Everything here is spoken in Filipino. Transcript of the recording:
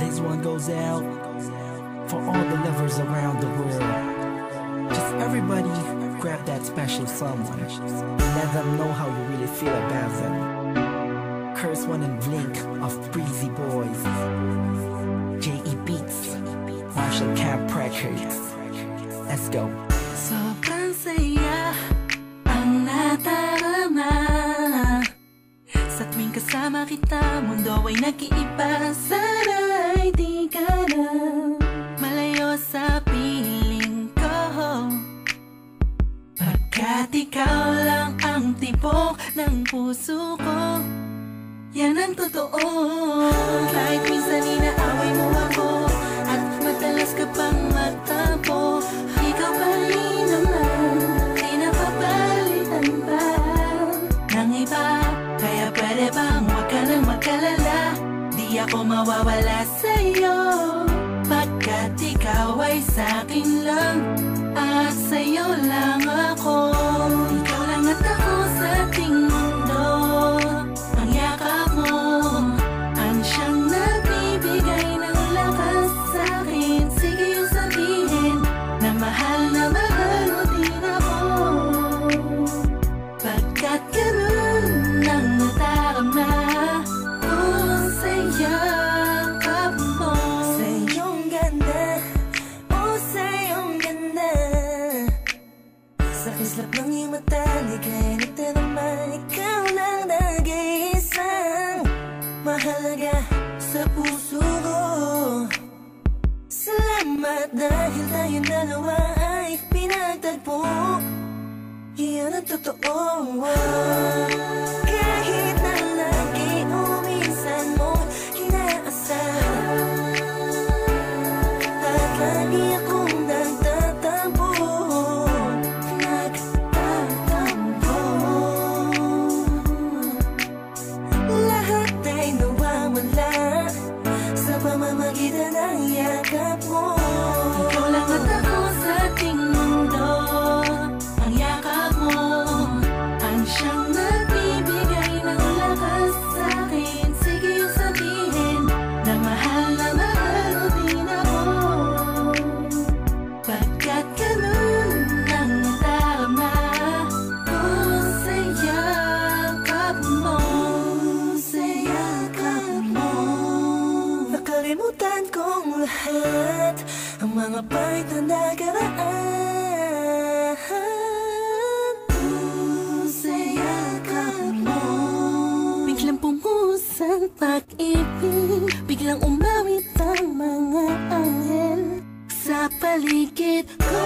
This one goes out for all the lovers around the world. Just everybody grab that special someone and let them know how you really feel about them. Curse One and Blink of Breezy Boys, J.E. Beats, Marshall Camp Records. Let's go. Sobrang saya ang nadarama sa tuwing kasama kita. Mundo ay nag-iiba. Sana'y di ka na malayo sa piling ko, pagkat ikaw lang ang tibok ng puso ko. Yan ang totoo. Kahit minsan inaaway mo ako at madalas ka pang magtampo, ikaw pa rin naman, di napapalitan pa ng iba. Kaya pwede bang huwag ka nang mag-alala, di ako mawawala sa'yo, pagkat ikaw ay sa'kin lang at sa'yo lang ako. Ikaw lang at ako sa ating mundo. Ang yakap mo ang siyang nagbibigay ng lakas sa'kin. Sige yung sabihin na mahal mo din ako, pagkat ganun ang nadarama ko sa yakap mo. Sa iyong ganda, oh sa iyong ganda, sa kislap ng iyong mata, ligay na naman. Ikaw lang nag-iisang mahalaga sa puso ko. Salamat dahil tayong dalawa ay pinagtagpo. Iyan ang totoo. Kahit na lagi o minsan mo inaasahan, at lagi akong nagtatampo. Lahat ay nawawala sa pamamagitan ng yakap mo. Ikaw lang at ako sa ating mundo. Ang yakap mo ang siyang nagbibigay ng lakas sa'kin. Sige yung sabihin na mahal mo din ako, pagkat ganun ang nadarama ko sa yakap mo. Sa yakap mo, nakalimutan kong lahat ang mga pahit na nakaraan. Sa yakap mo, biglang pumuhos ang pag-ibig, biglang umawit ang mga anghel sa paligid ko.